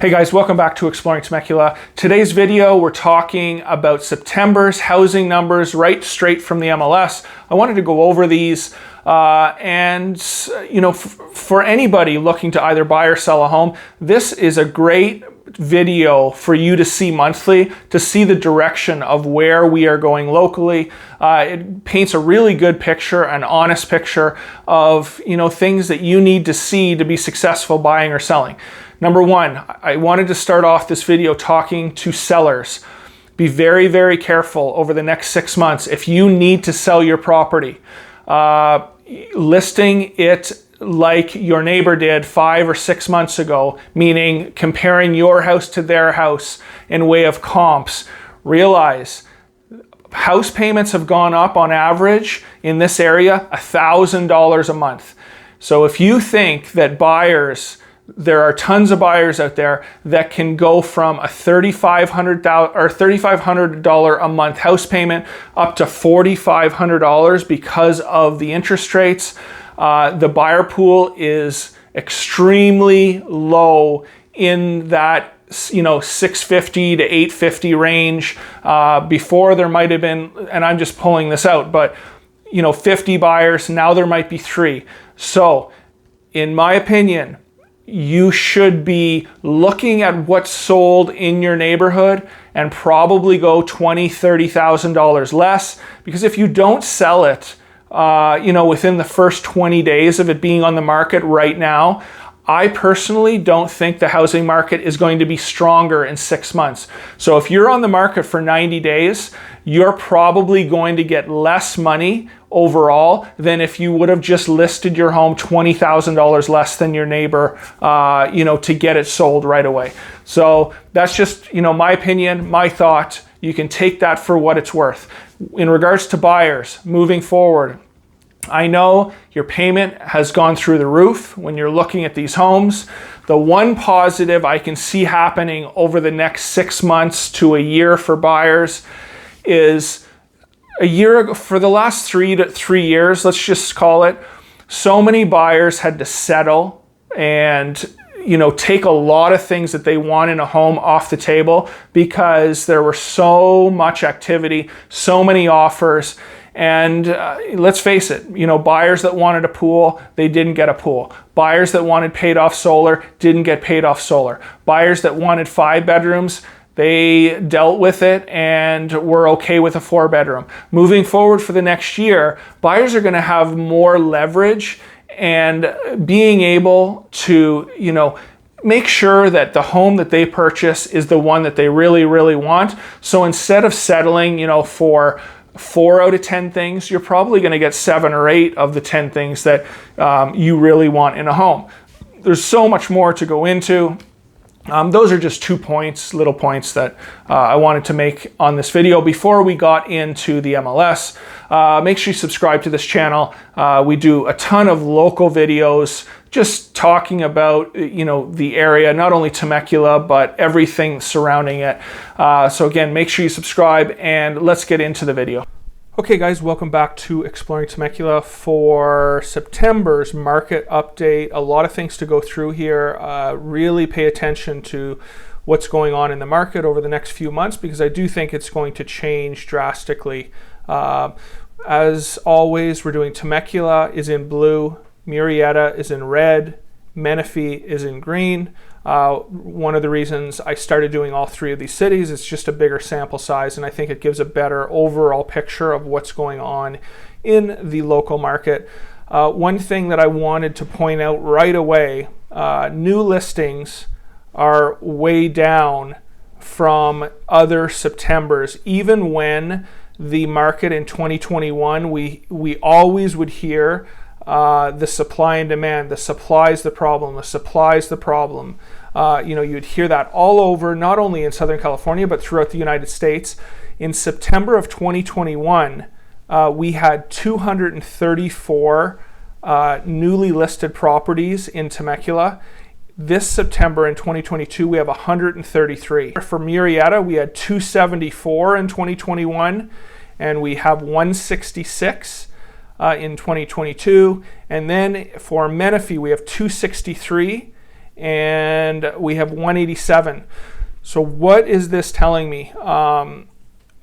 Hey guys, welcome back to Exploring Temecula. Today's video, we're talking about September's housing numbers right straight from the MLS. I wanted to go over these for anybody looking to either buy or sell a home, this is a great video for you to see monthly, to see the direction of where we are going locally. It paints a really good picture, an honest picture of things that you need to see to be successful buying or selling. Number one, I wanted to start off this video talking to sellers. Be very, very careful over the next 6 months. If you need to sell your property, listing it like your neighbor did 5 or 6 months ago, meaning comparing your house to their house in way of comps. Realize house payments have gone up on average in this area $1,000 a month. So if you think that there are tons of buyers out there that can go from a $3,500 a month house payment up to $4,500 because of the interest rates. The buyer pool is extremely low in that $650 to $850 range. Before there might have been, and I'm just pulling this out, but 50 buyers, now there might be 3. So in my opinion, you should be looking at what's sold in your neighborhood and probably go $20,000, $30,000 less, because if you don't sell it, within the first 20 days of it being on the market right now, I personally don't think the housing market is going to be stronger in 6 months. So if you're on the market for 90 days, you're probably going to get less money overall than if you would have just listed your home $20,000 less than your neighbor, to get it sold right away. So that's just, my opinion, my thought. You can take that for what it's worth. In regards to buyers, moving forward, I know your payment has gone through the roof when you're looking at these homes. The one positive I can see happening over the next 6 months to a year for buyers is a year ago, for the last 3 years, let's just call it, so many buyers had to settle and take a lot of things that they want in a home off the table because there were so much activity, so many offers. And let's face it, buyers that wanted a pool, they didn't get a pool. Buyers that wanted paid off solar didn't get paid off solar. Buyers that wanted 5 bedrooms, they dealt with it and were okay with a 4-bedroom. Moving forward for the next year, buyers are going to have more leverage and being able to, make sure that the home that they purchase is the one that they really, really want. So instead of settling, for 4 out of 10 things, you're probably going to get 7 or 8 of the 10 things that you really want in a home. There's so much more to go into. Those are just 2 little points that I wanted to make on this video. Before we got into the MLS, make sure you subscribe to this channel. We do a ton of local videos just talking about, the area, not only Temecula, but everything surrounding it. So again, make sure you subscribe and let's get into the video. Okay guys, welcome back to Exploring Temecula for September's market update. A lot of things to go through here. Really pay attention to what's going on in the market over the next few months because I do think it's going to change drastically. As always, we're doing Temecula is in blue, Murrieta is in red, Menifee is in green. One of the reasons I started doing all 3 of these cities is just a bigger sample size, and I think it gives a better overall picture of what's going on in the local market. One thing that I wanted to point out right away, new listings are way down from other Septembers. Even when the market in 2021, we always would hear the supply and demand. The supply is the problem. The supply is the problem. You'd hear that all over, not only in Southern California, but throughout the United States. In September of 2021, we had 234 newly listed properties in Temecula. This September in 2022, we have 133. For Murrieta, we had 274 in 2021, and we have 166 in 2022. And then for Menifee, we have 263 and we have 187. So what is this telling me?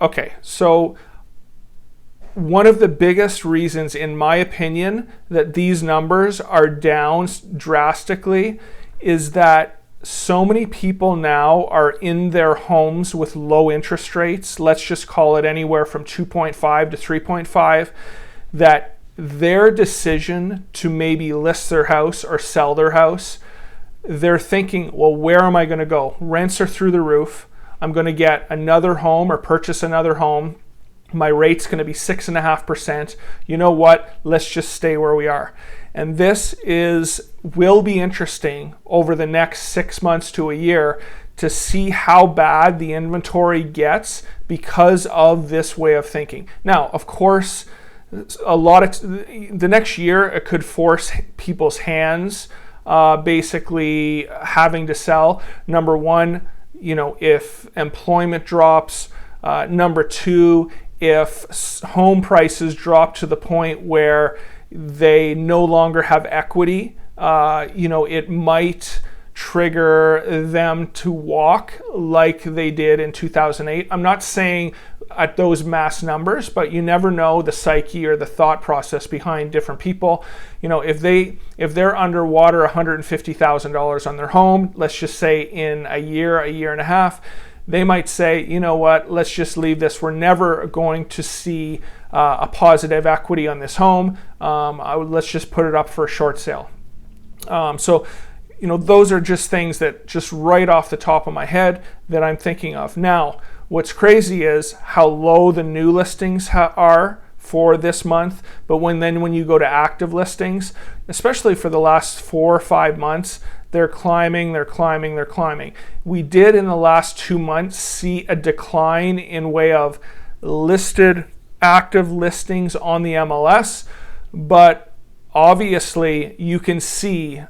Okay, so one of the biggest reasons, in my opinion, that these numbers are down drastically is that so many people now are in their homes with low interest rates. Let's just call it anywhere from 2.5 to 3.5, that their decision to maybe list their house or sell their house, they're thinking, well, where am I going to go? Rents are through the roof. I'm going to get another home or purchase another home. My rate's going to be 6.5%. You know what? Let's just stay where we are. And this will be interesting over the next 6 months to a year to see how bad the inventory gets because of this way of thinking. Now, of course, the next year it could force people's hands, basically having to sell. Number one, if employment drops. Number two, if home prices drop to the point where they no longer have equity, it might trigger them to walk like they did in 2008. I'm not saying at those mass numbers, but you never know the psyche or the thought process behind different people. If they're underwater $150,000 on their home, let's just say in a year and a half, they might say, you know what, let's just leave this. We're never going to see a positive equity on this home. Let's just put it up for a short sale. So those are just things that just right off the top of my head that I'm thinking of. Now, what's crazy is how low the new listings are for this month. But when you go to active listings, especially for the last 4 or 5 months, they're climbing. We did in the last 2 months see a decline in way of listed active listings on the MLS, but obviously you can see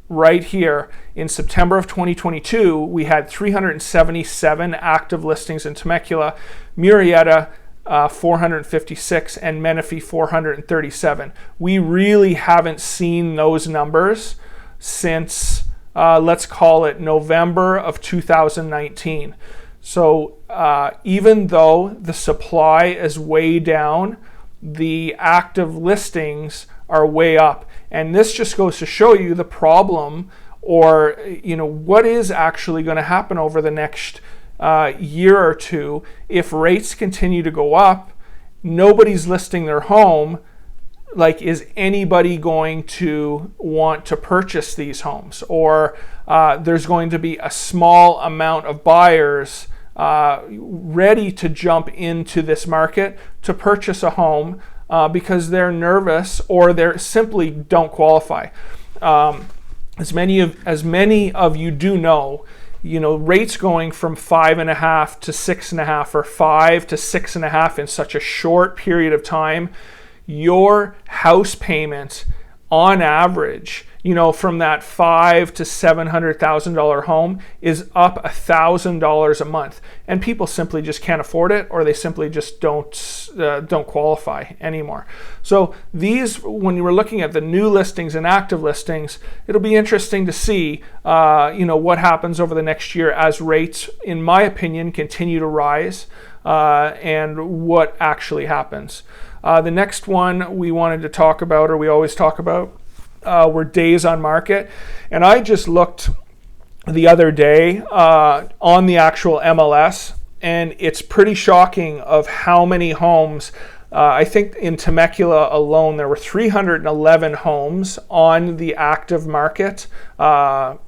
right here in September of 2022, we had 377 active listings in Temecula, Murrieta 456, and Menifee 437. We really haven't seen those numbers since let's call it November of 2019. So even though the supply is way down, the active listings are way up. And this just goes to show you the problem, or what is actually going to happen over the next year or two. If rates continue to go up, nobody's listing their home. Like, is anybody going to want to purchase these homes? Or there's going to be a small amount of buyers ready to jump into this market to purchase a home because they're nervous or they simply don't qualify. As many of you do know, rates going from 5.5 to 6.5 or 5 to 6.5 in such a short period of time, your house payment on average, from that $500,000 to $700,000 home is up $1,000 a month, and people simply just can't afford it, or they simply just don't qualify anymore. So these, when we're looking at the new listings and active listings, it'll be interesting to see, what happens over the next year as rates, in my opinion, continue to rise, and what actually happens. The next one we wanted to talk about, or we always talk about, were days on market. And I just looked the other day on the actual MLS, and it's pretty shocking of how many homes. I think in Temecula alone, there were 311 homes on the active market, active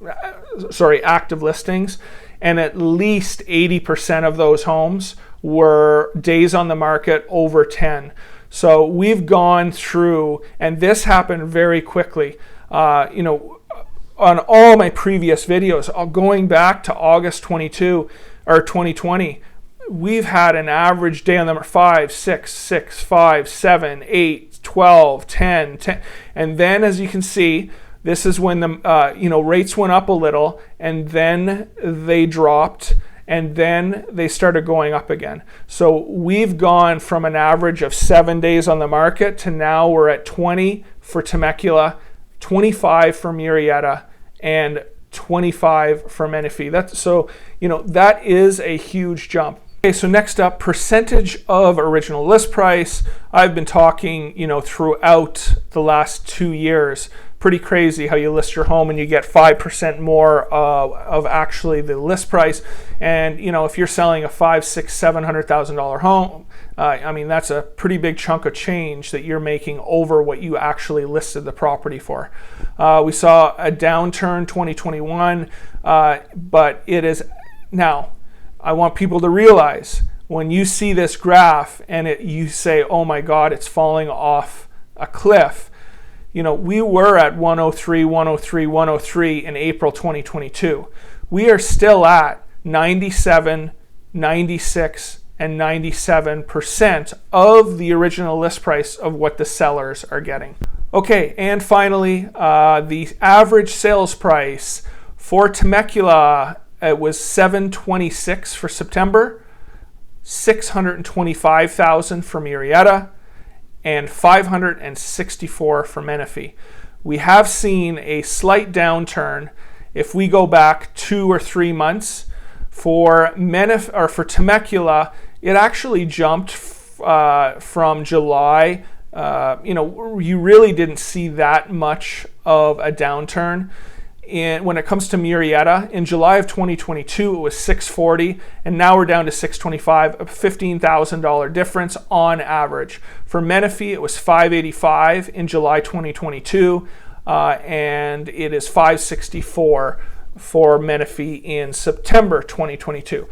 listings, and at least 80% of those homes were days on the market over 10. So we've gone through, and this happened very quickly. On all my previous videos, going back to August 22 or 2020, we've had an average day on number 5, 6, 5, 7, 8, 12, 10, and then as you can see, this is when the rates went up a little, and then they dropped. And then they started going up again. So we've gone from an average of 7 days on the market to now we're at 20 for Temecula, 25 for Murrieta, and $525 for Menifee. That is a huge jump. Okay, so next up, percentage of original list price. I've been talking, throughout the last 2 years. Pretty crazy how you list your home and you get 5% more of actually the list price. And if you're selling a $500,000, $600,000, $700,000 home, that's a pretty big chunk of change that you're making over what you actually listed the property for. We saw a downturn 2021, but it is now. I want people to realize when you see this graph and you say, oh my God, it's falling off a cliff. We were at 103, 103, 103 in April 2022. We are still at 97, 96, and 97% of the original list price of what the sellers are getting. Okay, and finally, the average sales price for Temecula, it was $726 for September, $625,000 for Murrieta, and $564 for Menifee. We have seen a slight downturn. If we go back 2 or 3 months for Temecula, it actually jumped from July. You really didn't see that much of a downturn. When it comes to Murrieta, in July of 2022, it was $640, and now we're down to $625, a $15,000 difference on average. For Menifee, it was $585 in July 2022, and it is $564 for Menifee in September 2022.